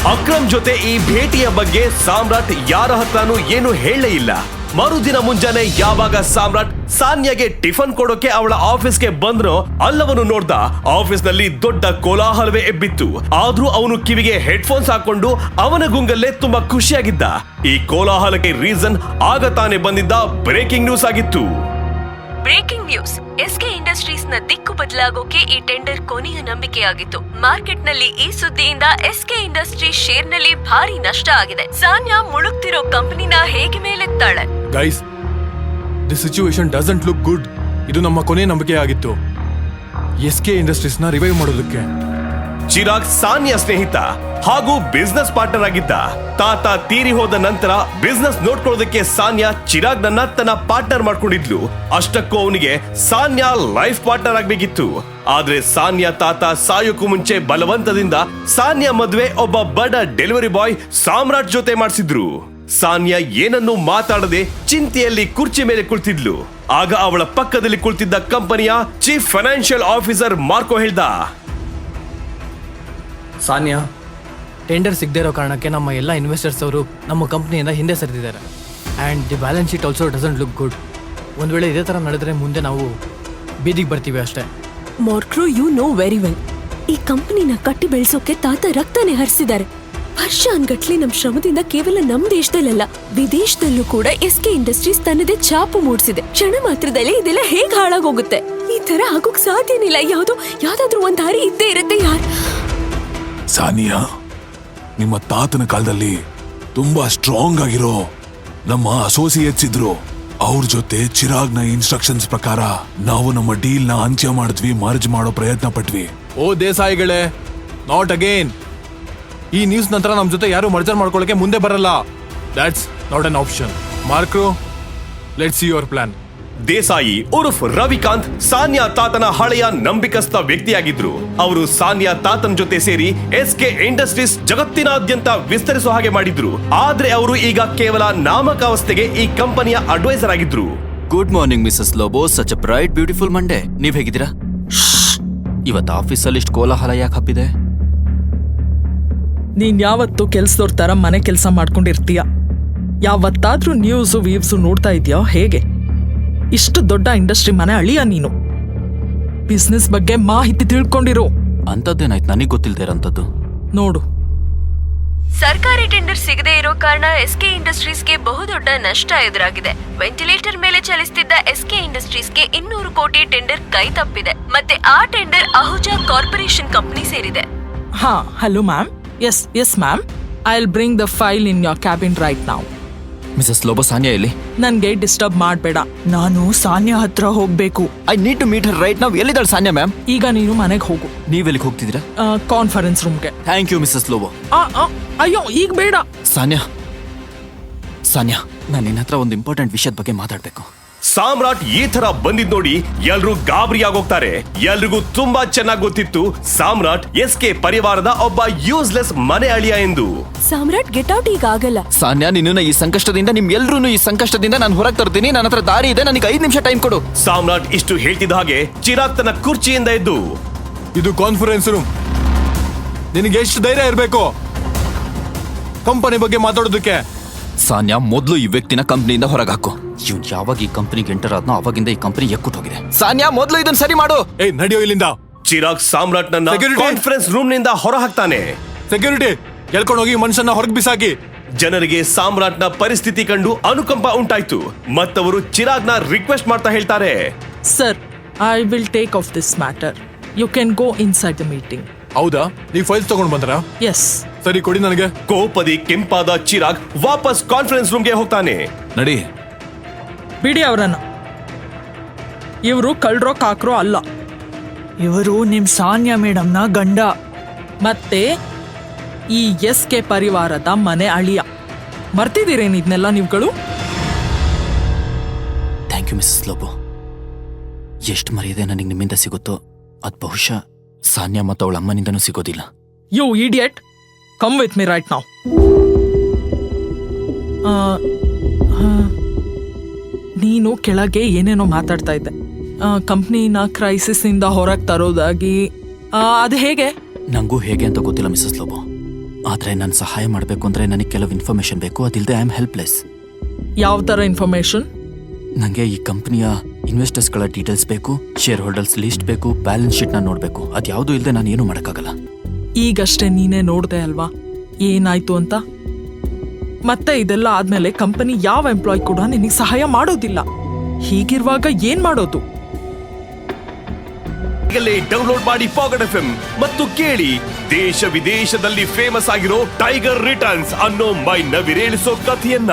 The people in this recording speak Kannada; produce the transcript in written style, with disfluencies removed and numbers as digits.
ಅಕ್ರಮ್ ಜೊತೆ ಈ ಭೇಟಿಯ ಬಗ್ಗೆ ಸಾಮ್ರಾಟ್ ಯಾರ ಹತ್ರನೂ ಏನು ಹೇಳಲೇ ಇಲ್ಲ. ಮರುದಿನ ಮುಂಜಾನೆ ಯಾವಾಗ ಸಾಮ್ರಾಟ್ ಸಾನ್ಯಾಗೆ ಟಿಫನ್ ಕೊಡೋಕೆ ಅವಳ ಆಫೀಸ್ಗೆ ಬಂದ್ರೋ ಅಲ್ಲವನು ನೋಡ್ದ ಆಫೀಸ್ ನಲ್ಲಿ ದೊಡ್ಡ ಕೋಲಾಹಲವೇ ಎಬ್ಬಿತ್ತು. ಆದ್ರೂ ಅವನು ಕಿವಿಗೆ ಹೆಡ್ಫೋನ್ಸ್ ಹಾಕೊಂಡು ಅವನ ಗುಂಗಲ್ಲೇ ತುಂಬಾ ಖುಷಿಯಾಗಿದ್ದ. ಈ ಕೋಲಾಹಲಕ್ಕೆ ರೀಸನ್ ಆಗ ತಾನೇ ಬಂದಿದ್ದ ಬ್ರೇಕಿಂಗ್ ನ್ಯೂಸ್ ಆಗಿತ್ತು. Breaking news. ಎಸ್ಕೆ ಇಂಡಸ್ಟ್ರೀಸ್ ನ ದಿಕ್ಕು ಬದಲಾಗೋಕೆ ಈ ಟೆಂಡರ್ ಕೊನೆಯ ನಂಬಿಕೆಯಾಗಿತ್ತು. ಮಾರ್ಕೆಟ್ ನಲ್ಲಿ ಈ ಸುದ್ದಿಯಿಂದ ಎಸ್ಕೆ ಇಂಡಸ್ಟ್ರೀಸ್ ಶೇರ್ ನಲ್ಲಿ ಭಾರಿ ನಷ್ಟ ಆಗಿದೆ. ಸಾನ್ಯಾ ಮುಳುಗ್ತಿರೋ ಕಂಪನಿನ ಹೇಗೆ ಮೇಲೆತ್ತಾಳೆ? Guys, the situation doesn't look good. ಇದು ನಮ್ಮ ಕೊನೆಯ ನಂಬಿಕೆಯಾಗಿತ್ತು, ಎಸ್ಕೆ ಇಂಡಸ್ಟ್ರೀಸ್ ನ ರಿವೈವ್ ಮಾಡೋದಕ್ಕೆ. ಚಿರಾಗ್ ಸಾನ್ಯಾ ಸ್ನೇಹಿತ ಹಾಗೂ ಬಿಸ್ನೆಸ್ ಪಾರ್ಟ್ನರ್ ಆಗಿದ್ದ. ತಾತ ತೀರಿ ಹೋದ ನಂತರ ಬಿಸ್ನೆಸ್ ನೋಡ್ಕೊಳ್ಳೋದಕ್ಕೆ ಸಾನ್ಯಾ ಚಿರಾಗ್ ನನ್ನ ತನ್ನ ಪಾರ್ಟ್ನರ್ ಮಾಡ್ಕೊಂಡಿದ್ಲು. ಅಷ್ಟಕ್ಕೂ ಅವನಿಗೆ ಸಾನ್ಯಾ ಲೈಫ್ ಪಾರ್ಟ್ನರ್ ಆಗ್ಬೇಕಿತ್ತು. ಆದ್ರೆ ಸಾನ್ಯಾ ತಾತ ಸಾಯೋಕ್ಕೂ ಮುಂಚೆ ಬಲವಂತದಿಂದ ಸಾನ್ಯಾ ಮದ್ವೆ ಒಬ್ಬ ಬಡ ಡೆಲಿವರಿ ಬಾಯ್ ಸಾಮ್ರಾಟ್ ಜೊತೆ ಮಾಡಿಸಿದ್ರು. ಸಾನ್ಯಾ ಏನನ್ನೂ ಮಾತಾಡದೆ ಚಿಂತೆಯಲ್ಲಿ ಕುರ್ಚಿ ಮೇಲೆ ಕುಳಿತಿದ್ಲು. ಆಗ ಅವಳ ಪಕ್ಕದಲ್ಲಿ ಕುಳಿತಿದ್ದ ಕಂಪನಿಯ ಚೀಫ್ ಫೈನಾನ್ಷಿಯಲ್ ಆಫೀಸರ್ ಮಾರ್ಕೋ ಹೇಳ್ದ, ಸಾನ್ಯಾ, ಟೆಂಡರ್ ಸಿಗದೇ ಇರೋ ಕಾರಣಕ್ಕೆ ನಮ್ಮ ಎಲ್ಲ ಇನ್ವೆಸ್ಟರ್ಸ್ ಅವರು ನಮ್ಮ ಕಂಪ್ನಿಯಿಂದ ಹಿಂದೆ ಸರಿದಿದ್ದಾರೆ. And the balance sheet also doesn't look good. ಒಂದು ವೇಳೆ ಇದೇ ಥರ ನಡೆದ್ರೆ ಮುಂದೆ ನಾವು ಬೀದಿಗೆ ಬರ್ತೀವಿ ಅಷ್ಟೇ. ಮಾರ್ಕ್ರೋ, ಯು ನೋ ವೆರಿ ವೆಲ್, ಈ ಕಂಪನಿನ ಕಟ್ಟಿ ಬೆಳೆಸೋಕೆ ತಾತ ರಕ್ತನೇ ಹರಿಸಿದ್ದಾರೆ. ವರ್ಷಾನ್ಗಟ್ಲೆ ನಮ್ ಶ್ರಮದಿಂದ ಕೇವಲ ನಮ್ ದೇಶದಲ್ಲ ವಿದೇಶದಲ್ಲೂ ಕೂಡ ಎಸ್ಕೆ ಇಂಡಸ್ಟ್ರೀಸ್ ತನ್ನದೇ ಛಾಪು ಮೂಡಿಸಿದೆ. ಕ್ಷಣ ಮಾತ್ರದಲ್ಲಿ ಇದೆಲ್ಲ ಹೇಗ್ ಹಾಳಾಗೋಗುತ್ತೆ? ಈ ತರ ಆಗೋಕ್ ಸಾಧ್ಯನಿಲ್ಲ. ಯಾವ್ದಾದ್ರೂ ಒಂದ್ ದಾರಿ ಇದ್ದೇ ಇರುತ್ತೆ. ಸಾನಿಯಾ, ನಿಮ್ಮ ತಾತನ ಕಾಲದಲ್ಲಿ ತುಂಬಾ ಸ್ಟ್ರಾಂಗ್ ಆಗಿರೋ ನಮ್ಮ ಅಸೋಸಿಯೇಟ್ಸ್ ಇದ್ರು. ಅವ್ರ ಜೊತೆ ಚಿರಾಗ್ನ ಇನ್ಸ್ಟ್ರಕ್ಷನ್ಸ್ ಪ್ರಕಾರ ನಾವು ನಮ್ಮ ಡೀಲ್ ನ ಅಂತ್ಯ ಮಾಡಿದ್ವಿ, ಮರ್ಜ್ ಮಾಡೋ ಪ್ರಯತ್ನ ಪಟ್ವಿ. ಓ ದೇಸಾಯಿಗಳೇ, ನಾಟ್ ಅಗೇನ್. ಈ ನ್ಯೂಸ್ ನಂತರ ನಮ್ ಜೊತೆ ಯಾರು ಮರ್ಜರ್ ಮಾಡ್ಕೊಳ್ಳೋಕೆ ಮುಂದೆ ಬರಲ್ಲ. That's not an option. ಮಾರ್ಕ್ರೋ, let's see your plan. Desai ಉರ್ಫ್ ರವಿಕಾಂತ್ ಸಾನ್ಯಾ ತಾತನ ಹಳೆಯ ನಂಬಿಕಸ್ಥ ವ್ಯಕ್ತಿಯಾಗಿದ್ರು. ಅವರು ಸಾನ್ಯಾ ತಾತನ ಜೊತೆ ಸೇರಿ ಎಸ್ಕೆ ಇಂಡಸ್ಟ್ರೀಸ್ ಜಗತ್ತಿನಾದ್ಯಂತ ವಿಸ್ತರಿಸುವ ಹಾಗೆ ಮಾಡಿದ್ರು. ಆದ್ರೆ ಅವರು ಈಗ ಕೇವಲ ನಾಮಕಾವಸ್ಥೆಗೆ ಈ ಕಂಪನಿಯ ಅಡ್ವೈಸರ್ ಆಗಿದ್ರು. Good morning Mrs Lobo, such a bright beautiful Monday. ನೀವ್ ಹೇಗಿದ್ದೀರಾ? ಇವತ್ತು ಆಫೀಸಲ್ಲಿ ಇಷ್ಟು ಕೋಲಾಹಲ ಯಾಕೆ ಹಬ್ಬಿದೆ? ನೀನ್ ಯಾವತ್ತು ಕೆಲ್ಸದವ್ರ ತರ ಮನೆ ಕೆಲಸ ಮಾಡ್ಕೊಂಡಿರ್ತೀಯ? ಯಾವತ್ತಾದ್ರೂ ನ್ಯೂಸು ವೀವ್ಸು ನೋಡ್ತಾ ಇದೆಯಾ ಹೇಗೆ? ಇಷ್ಟು ದೊಡ್ಡ ಇಂಡಸ್ಟ್ರಿ ಮನೆ ಅಳಿಯ ನೀನು. ಬಿಸ್ನೆಸ್ ಬಗ್ಗೆ ಮಾಹಿತಿ ತಿಳ್ಕೊಂಡಿರೋ. ಅಂತದ್ದೇನಾಯ್ತು ನನಗೆ ಗೊತ್ತಿಲ್ಲದೆ ಇರೋಂಥದ್ದು? ನೋಡು, ಸರ್ಕಾರಿ ಟೆಂಡರ್ ಸಿಗದೆ ಇರೋ ಕಾರಣ ಎಸ್ಕೆ ಇಂಡಸ್ಟ್ರೀಸ್ಗೆ ಬಹುದೊಡ್ಡ ನಷ್ಟ ಎದುರಾಗಿದೆ. ವೆಂಟಿಲೇಟರ್ ಮೇಲೆ ಚಲಿಸುತ್ತಿದ್ದ ಎಸ್ಕೆ ಇಂಡಸ್ಟ್ರೀಸ್ಗೆ 200 ಕೋಟಿ ಟೆಂಡರ್ ಕೈ ತಪ್ಪಿದೆ. ಮತ್ತೆ ಆ ಟೆಂಡರ್ ಅಹುಜಾ ಕಾರ್ಪೊರೇಷನ್ ಕಂಪನಿ ಸೇರಿದೆ. ಹಾ, hello ma'am. Yes ma'am, I will bring the file in your cabin right now. Mrs Lobo, Sanya ಎಲ್ಲಿ? ನನ್ಗೆ ಡಿಸ್ಟರ್ಬ್ ಮಾಡಬೇಡ. ನಾನು ಸಾನ್ಯಾ ಹತ್ರ ಹೋಗ್ಬೇಕು. I need to meet her right now. ಎಲ್ಲಿದ್ದಾಳೆ ಸಾನ್ಯಾ ಮ್ಯಾಮ್? ಈಗ ನೀನು ಮನೆಗೆ ಹೋಗು. ನೀವೆಲ್ಲಿಗೆ ಹೋಗ್ತಿದ್ದೀರಾ? ಕಾನ್ಫರೆನ್ಸ್ ರೂಮ್ಗೆ. Thank you Mrs Lobo. ಅಯ್ಯೋ, ಈಗ ಬೇಡ. ಸಾನ್ಯಾ, ನಾನು ನಿನ್ನ ಹತ್ರ ಒಂದು ಇಂಪಾರ್ಟೆಂಟ್ ವಿಷಯದ ಬಗ್ಗೆ ಮಾತಾಡ್ಬೇಕು. ಸಾಮ್ರಾಟ್ ಈ ತರ ಬಂದಿದ್ ನೋಡಿ ಎಲ್ರೂ ಗಾಬರಿ ಆಗೋಗ್ತಾರೆ. ಎಲ್ರಿಗೂ ತುಂಬಾ ಚೆನ್ನಾಗಿ ಗೊತ್ತಿತ್ತು ಸಾಮ್ರಾಟ್ ಎಸ್ಕೆ ಪರಿವಾರದ ಒಬ್ಬ ಯೂಸ್ಲೆಸ್ ಮನೆ ಅಳಿಯ ಎಂದು. ಸಾಮ್ರಾಟ್, ಗೆಟ್ ಔಟ್. ಈಗ ಆಗಲ್ಲ. ಸಾನ್ಯಾ, ನಿನ್ನ ಈ ಸಂಕಷ್ಟದಿಂದ, ನಿಮ್ ಎಲ್ರೂ ಈ ಸಂಕಷ್ಟದಿಂದ ನಾನು ಹೊರಗೆ ತರ್ತೀನಿ. ನನ್ನ ಹತ್ರ ದಾರಿ ಇದೆ. ನನಗೆ 5 ನಿಮಿಷ ಟೈಮ್ ಕೊಡು. ಸಾಮ್ರಾಟ್ ಇಷ್ಟು ಹೇಳ್ತಿದ್ದ ಹಾಗೆ ಚಿರಾಗ್ ತನ್ನ ಕುರ್ಚಿಯಿಂದ ಎದ್ದು, ಇದು ಕಾನ್ಫರೆನ್ಸ್ ರೂಮ್. ನಿನಗೆ ಎಷ್ಟು ಧೈರ್ಯ ಇರಬೇಕು ಕಂಪನಿ ಬಗ್ಗೆ ಮಾತಾಡೋದಕ್ಕೆ? ಸಾನ್ಯಾ, ಮೊದಲು ಈ ವ್ಯಕ್ತಿನ ಕಂಪ್ನಿಯಿಂದ ಹೊರಗೆ ಹಾಕು. ಇವ್ನು ಯಾವಾಗ ಈ ಕಂಪನಿಗೆ ಎಂಟರ್ ಆದ್ನೋ ಅವಾಗಿಂದ ಈ ಕಂಪನಿ ಎಕ್ಕುಟ್ ಹೋಗಿದೆ. ಸಾನ್ಯಾ, ಮೊದಲು ಇದನ್ನ ಸರಿ ಮಾಡು. ಏಯ್, ನಡಿಯೋ ಇಲ್ಲಿಂದ. ಚಿರಾಗ್ ಸಾಮ್ರಾಟ್ ನನ್ನ ಕಾನ್ಫರೆನ್ಸ್ ರೂಮ್ ನಿಂದ ಹೊರ ಹಾಕ್ತಾನೆ. ಸೆಕ್ಯೂರಿಟಿ, ಎಳ್ಕೊಂಡು ಹೋಗಿ ಮನುಷ್ಯನ ಹೊರಗೆ ಬಿಸಾಕಿ. ಜನರಿಗೆ ಸಾಮ್ರಾಟ್ನ ಪರಿಸ್ಥಿತಿ ಕಂಡು ಅನುಕಂಪ ಉಂಟಾಯ್ತು. ಮತ್ತವರು ಚಿರಾಗ್ನ ರಿಕ್ವೆಸ್ಟ್ ಮಾಡ್ತಾ ಹೇಳ್ತಾರೆ, sir, I will take off this matter. You can go inside the meeting. ಹೌದಾ? ನೀವು ಫೈಲ್ಸ್ ತಗೊಂಡು ಬಂದ್ರಾ? ಎಸ್. ಸರಿ, ಕೊಡಿ ನನಗೆ. ಕೋಪದಿ ಕೆಂಪಾದ ಚಿರಾಗ್ ವಾಪಸ್ ಕಾನ್ಫರೆನ್ಸ್ ರೂಮ್ಗೆ ಹೋಗ್ತಾನೆ. ನಡಿ. ಬಿಡಿ ಅವರನ್ನ. ಇವರು ಕಳ್ರೋ ಕಾಕ್ರೋ ಅಲ್ಲ. ಇವರು ನಿಮ್ ಸಾನ್ಯಾ ಮೇಡಮ್ನ ಗಂಡ, ಮತ್ತೆ ಈ ಎಸ್ಕೆ ಪರಿವಾರದ ಮನೆ ಅಳಿಯ. ಮರ್ತಿದ್ದೀರೇನು ಇದನ್ನೆಲ್ಲ ನೀವುಗಳು? Thank you Mrs Lobo. ಎಷ್ಟು ಮರ್ಯಾದೆ ನನಗೆ ನಿಮ್ಮಿಂದ ಸಿಗುತ್ತೋ ಅದು ಬಹುಶಃ ಸಾನ್ಯಾ ಮತ್ತು ಅವಳ ಅಮ್ಮನಿಂದನೂ ಸಿಗೋದಿಲ್ಲ. You idiot, come with me right now. ನೀನು ಕೆಳಗೆ ಏನೇನೋ ಮಾತಾಡ್ತಾ ಇದ್ದೆ. ಕಂಪ್ನಿನ ಕ್ರೈಸಿಸ್ ಇಂದ ಹೊರಗೆ ತರೋದಾಗಿ. ಅದು ಹೇಗೆ? ನಂಗೂ ಹೇಗೆ ಅಂತ ಗೊತ್ತಿಲ್ಲ ಮಿಸಸ್ ಲೋಬೋ. ಆದ್ರೆ ನಾನು ಸಹಾಯ ಮಾಡಬೇಕು ಅಂದ್ರೆ ನನಗೆ ಕೆಲವು ಇನ್ಫಾರ್ಮೇಶನ್ ಬೇಕು. ಅದಿಲ್ಲದೆ ಐ ಆಮ್ ಹೆಲ್ಪ್ಲೆಸ್. ಯಾವ ಥರ ಇನ್ಫಾರ್ಮೇಶನ್? ನನಗೆ ಈ ಕಂಪ್ನಿಯ ಇನ್ವೆಸ್ಟರ್ಸ್ಗಳ ಡೀಟೇಲ್ಸ್ ಬೇಕು, ಶೇರ್ ಹೋಲ್ಡರ್ಸ್ ಲಿಸ್ಟ್ ಬೇಕು, ಬ್ಯಾಲೆನ್ಸ್ ಶೀಟ್ನ ನೋಡಬೇಕು. ಅದ್ಯಾವುದೂ ಇಲ್ಲದೆ ನಾನು ಏನು ಮಾಡೋಕ್ಕಾಗಲ್ಲ. ಈಗಷ್ಟೇ ನೀನೇ ನೋಡ್ದೆ ಅಲ್ವಾ ಏನಾಯ್ತು ಅಂತ. ಮತ್ತೆ ಇದೆಲ್ಲ ಆದ್ಮೇಲೆ ಕಂಪನಿ ಯಾವ ಎಂಪ್ಲಾಯ್ ಕೂಡ ನಿನಗೆ ಸಹಾಯ ಮಾಡೋದಿಲ್ಲ. ಹೀಗಿರುವಾಗ ಏನ್ ಮಾಡೋದು? ಈಗಲೇ ಡೌನ್ಲೋಡ್ ಮಾಡಿ ಪಾಕೆಟ್ ಎಫ್ಎಂ ಮತ್ತು ಕೇಳಿ ದೇಶ ವಿದೇಶದಲ್ಲಿ ಫೇಮಸ್ ಆಗಿರೋ ಟೈಗರ್ ರಿಟರ್ನ್ಸ್ ಅನ್ನೋ ಮೈ ನವಿರೇಳಿಸೋ ಕಥೆಯನ್ನ.